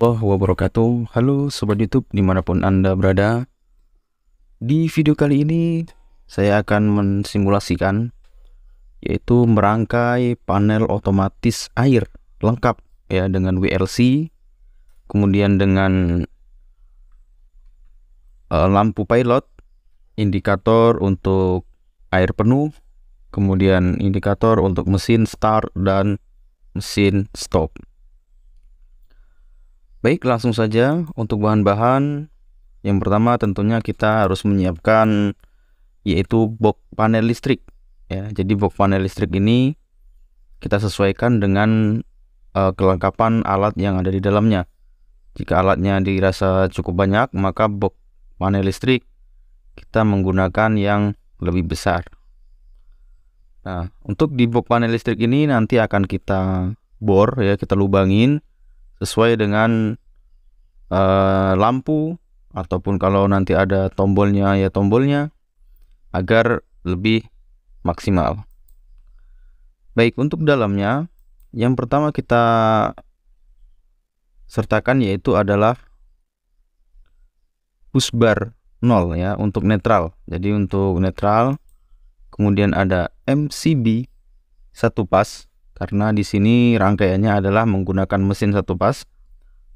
Wabarakatuh. Halo Sobat YouTube dimanapun Anda berada. Di video kali ini saya akan mensimulasikan yaitu merangkai panel otomatis air lengkap ya dengan WLC, kemudian dengan lampu pilot, indikator untuk air penuh, kemudian indikator untuk mesin start dan mesin stop. Baik, langsung saja untuk bahan-bahan. Yang pertama tentunya kita harus menyiapkan yaitu box panel listrik ya. Jadi box panel listrik ini kita sesuaikan dengan kelengkapan alat yang ada di dalamnya. Jika alatnya dirasa cukup banyak, maka box panel listrik kita menggunakan yang lebih besar. Nah, untuk di box panel listrik ini nanti akan kita bor ya, kita lubangin sesuai dengan lampu, ataupun kalau nanti ada tombolnya ya tombolnya, agar lebih maksimal. Baik, untuk dalamnya yang pertama kita sertakan yaitu adalah busbar 0 ya untuk netral. Jadi untuk netral, kemudian ada MCB 1 pas, karena di sini rangkaiannya adalah menggunakan mesin 1 pas,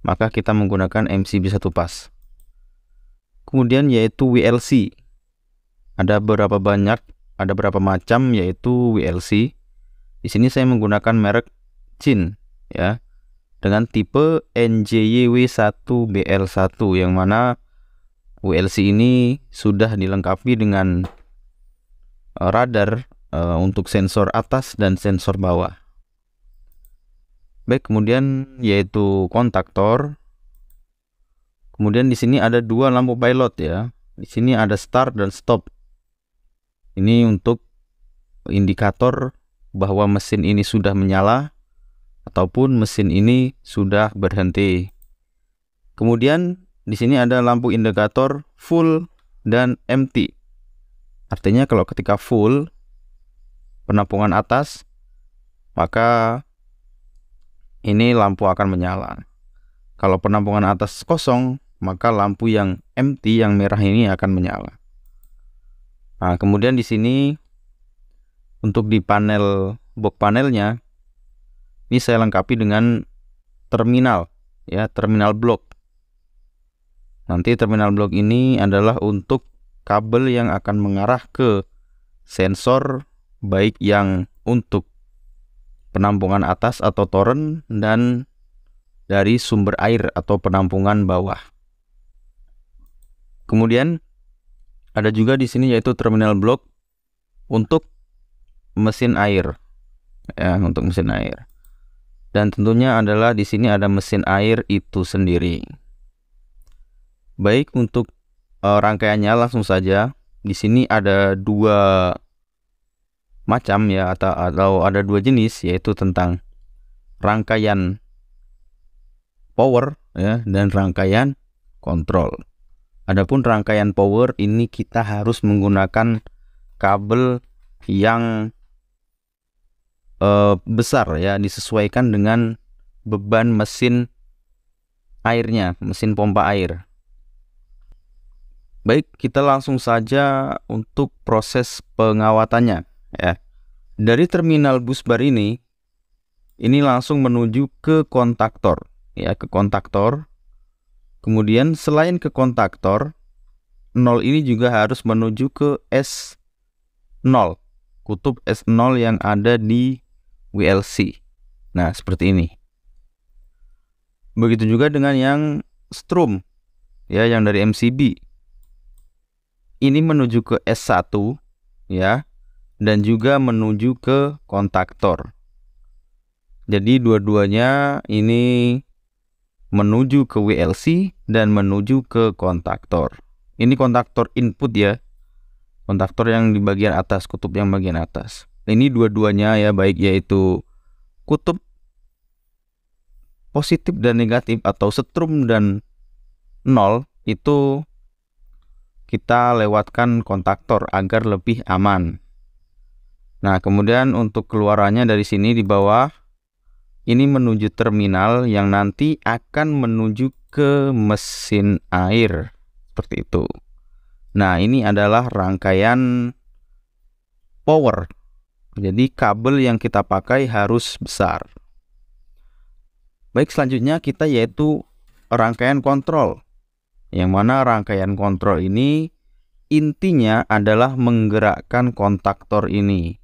maka kita menggunakan MCB 1 pas. Kemudian yaitu WLC. Ada berapa macam yaitu WLC. Di sini saya menggunakan merek Chin ya, dengan tipe NJYW1BL1, yang mana WLC ini sudah dilengkapi dengan radar untuk sensor atas dan sensor bawah. Baik, kemudian yaitu kontaktor. Kemudian di sini ada 2 lampu pilot ya. Di sini ada start dan stop. Ini untuk indikator bahwa mesin ini sudah menyala ataupun mesin ini sudah berhenti. Kemudian di sini ada lampu indikator full dan empty. Artinya kalau ketika full penampungan atas, maka ini lampu akan menyala. Kalau penampungan atas kosong, maka lampu yang empty yang merah ini akan menyala. Nah, kemudian di sini untuk di panel box panelnya ini saya lengkapi dengan terminal ya, terminal blok. Nanti terminal blok ini adalah untuk kabel yang akan mengarah ke sensor, baik yang untuk penampungan atas atau toren dan dari sumber air atau penampungan bawah. Kemudian ada juga di sini yaitu terminal blok untuk mesin air ya, untuk mesin air. Dan tentunya adalah di sini ada mesin air itu sendiri. Baik, untuk rangkaiannya langsung saja. Di sini ada 2 macam ya, atau ada 2 jenis, yaitu tentang rangkaian power ya dan rangkaian kontrol. Adapun rangkaian power ini kita harus menggunakan kabel yang besar ya, disesuaikan dengan beban mesin airnya, mesin pompa air. Baik, kita langsung saja untuk proses pengawatannya ya. Dari terminal busbar ini langsung menuju ke kontaktor ya, ke kontaktor. Kemudian selain ke kontaktor 0 ini juga harus menuju ke S0, kutub S0 yang ada di WLC. Nah, seperti ini. Begitu juga dengan yang strom ya, yang dari MCB. Ini menuju ke S1 ya, dan juga menuju ke kontaktor. Jadi dua-duanya ini menuju ke WLC dan menuju ke kontaktor. Ini kontaktor input ya, kontaktor yang di bagian atas, kutub yang bagian atas. Ini dua-duanya ya, baik yaitu kutub positif dan negatif atau setrum dan 0, itu kita lewatkan kontaktor agar lebih aman. Nah, kemudian untuk keluarannya dari sini di bawah ini menuju terminal yang nanti akan menuju ke mesin air. Seperti itu. Nah, ini adalah rangkaian power. Jadi kabel yang kita pakai harus besar. Baik, selanjutnya kita yaitu rangkaian kontrol. Yang mana rangkaian kontrol ini intinya adalah menggerakkan kontaktor ini.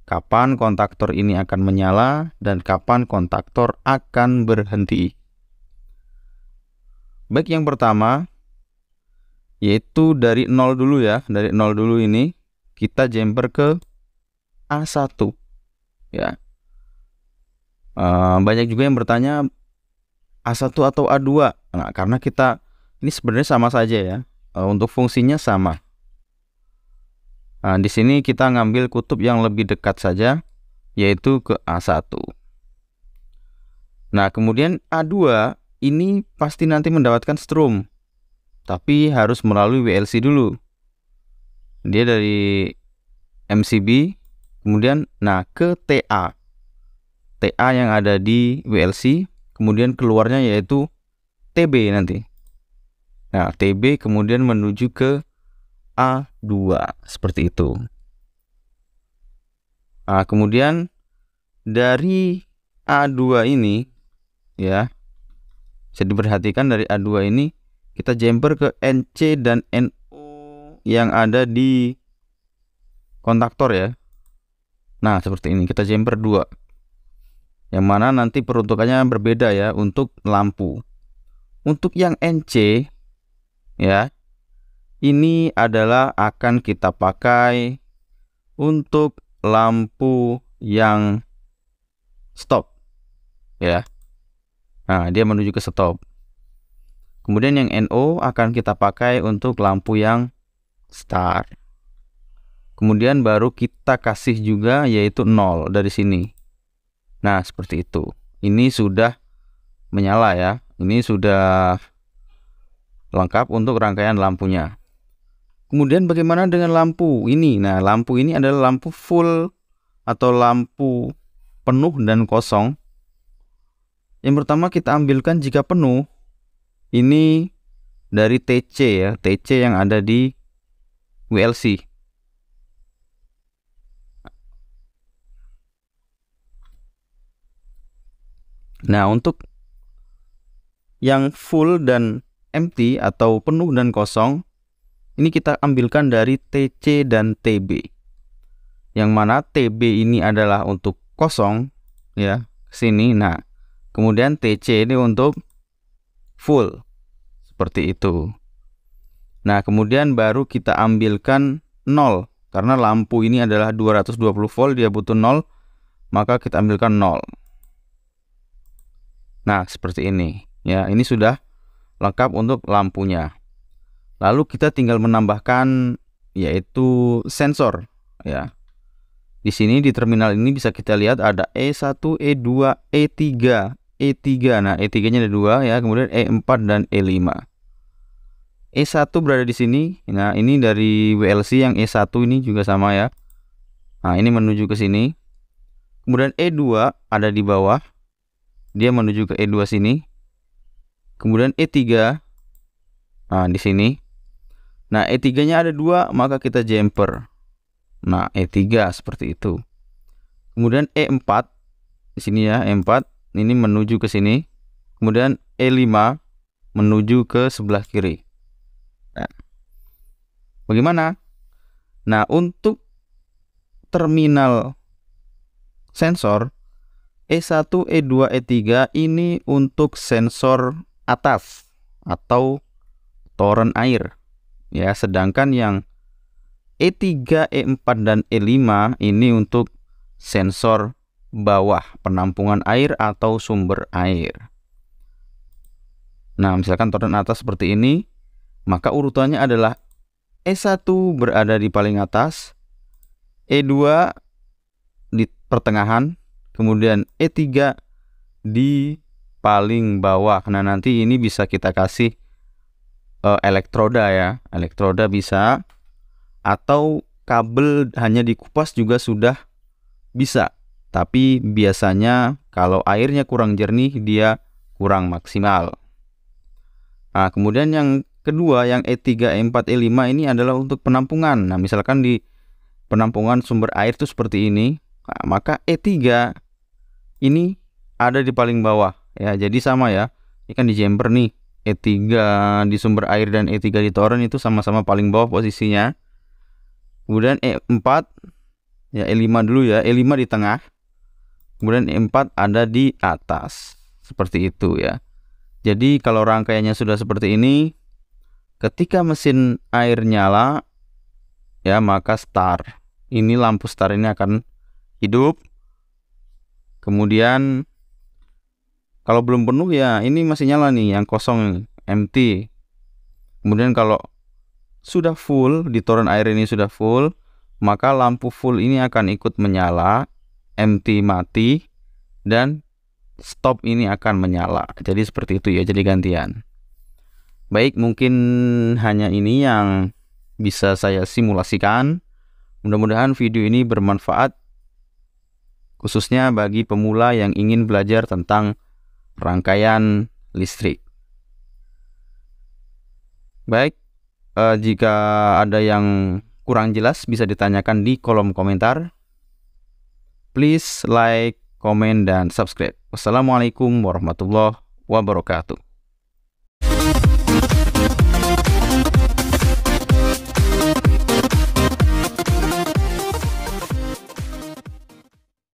Kapan kontaktor ini akan menyala dan kapan kontaktor akan berhenti. Baik, yang pertama yaitu dari 0 dulu ya. Dari 0 dulu ini kita jumper ke A1 ya. Banyak juga yang bertanya A1 atau A2. Nah, karena kita ini sebenarnya sama saja ya. Untuk fungsinya sama. Nah, di sini kita ngambil kutub yang lebih dekat saja, yaitu ke A1. Nah, kemudian A2 ini pasti nanti mendapatkan strom, tapi harus melalui WLC dulu. Dia dari MCB, kemudian ke TA. TA yang ada di WLC, kemudian keluarnya yaitu TB nanti. Nah, TB kemudian menuju ke A2 seperti itu. Nah, kemudian dari A2 ini ya, bisa diperhatikan dari A2 ini kita jumper ke NC dan NO yang ada di kontaktor ya. Nah, seperti ini kita jumper 2. Yang mana nanti peruntukannya berbeda ya untuk lampu. Untuk yang NC ya, ini adalah akan kita pakai untuk lampu yang stop ya. Nah, dia menuju ke stop. Kemudian yang NO akan kita pakai untuk lampu yang start. Kemudian baru kita kasih juga yaitu 0 dari sini. Nah, seperti itu. Ini sudah menyala ya. Ini sudah lengkap untuk rangkaian lampunya. Kemudian bagaimana dengan lampu ini? Nah, lampu ini adalah lampu full atau lampu penuh dan kosong. Yang pertama kita ambilkan jika penuh. Ini dari TC ya, TC yang ada di WLC. Nah, untuk yang full dan empty atau penuh dan kosong, ini kita ambilkan dari TC dan TB. Yang mana TB ini adalah untuk kosong ya, sini. Nah, kemudian TC ini untuk full. Seperti itu. Nah, kemudian baru kita ambilkan 0. Karena lampu ini adalah 220 volt, dia butuh 0, maka kita ambilkan 0. Nah, seperti ini. Ya, ini sudah lengkap untuk lampunya. Lalu kita tinggal menambahkan yaitu sensor ya. Di sini di terminal ini bisa kita lihat ada E1, E2, E3, E3. Nah, E3-nya ada 2 ya, kemudian E4 dan E5. E1 berada di sini. Nah, ini dari WLC yang E1 ini juga sama ya. Nah, ini menuju ke sini. Kemudian E2 ada di bawah. Dia menuju ke E2 sini. Kemudian E3. Nah, di sini. Nah, E3-nya ada 2, maka kita jumper. Nah, E3 seperti itu. Kemudian E4 di sini ya, E4 ini menuju ke sini. Kemudian E5 menuju ke sebelah kiri. Nah, bagaimana? Nah, untuk terminal sensor E1, E2, E3 ini untuk sensor atas atau toren air. Ya, sedangkan yang E3, E4 dan E5 ini untuk sensor bawah, penampungan air atau sumber air. Nah, misalkan toren atas seperti ini, maka urutannya adalah E1 berada di paling atas, E2 di pertengahan, kemudian E3 di paling bawah. Nah, nanti ini bisa kita kasih elektroda ya, elektroda bisa, atau kabel hanya dikupas juga sudah bisa, tapi biasanya Kalau airnya kurang jernih, dia kurang maksimal. Nah, kemudian yang kedua, yang E3, E4, E5 ini adalah untuk penampungan. Nah, misalkan di penampungan sumber air itu seperti ini, nah, maka E3 ini ada di paling bawah ya. Jadi sama ya. Ini kan di jumper nih. E3 di sumber air dan E3 di toren itu sama-sama paling bawah posisinya. Kemudian E4 ya, E5 dulu ya. E5 di tengah. Kemudian E4 ada di atas. Seperti itu ya. Jadi kalau rangkaiannya sudah seperti ini, ketika mesin air nyala ya, maka start. Ini lampu start ini akan hidup. Kemudian kalau belum penuh ya, ini masih nyala nih, yang kosong empty. Kemudian kalau sudah full, di toren air ini sudah full, maka lampu full ini akan ikut menyala, empty mati, dan stop ini akan menyala. Jadi seperti itu ya, jadi gantian. Baik, mungkin hanya ini yang bisa saya simulasikan. Mudah-mudahan video ini bermanfaat, khususnya bagi pemula yang ingin belajar tentang rangkaian listrik. Baik, jika ada yang kurang jelas bisa ditanyakan di kolom komentar. Please like, comment, dan subscribe. Wassalamualaikum warahmatullahi wabarakatuh.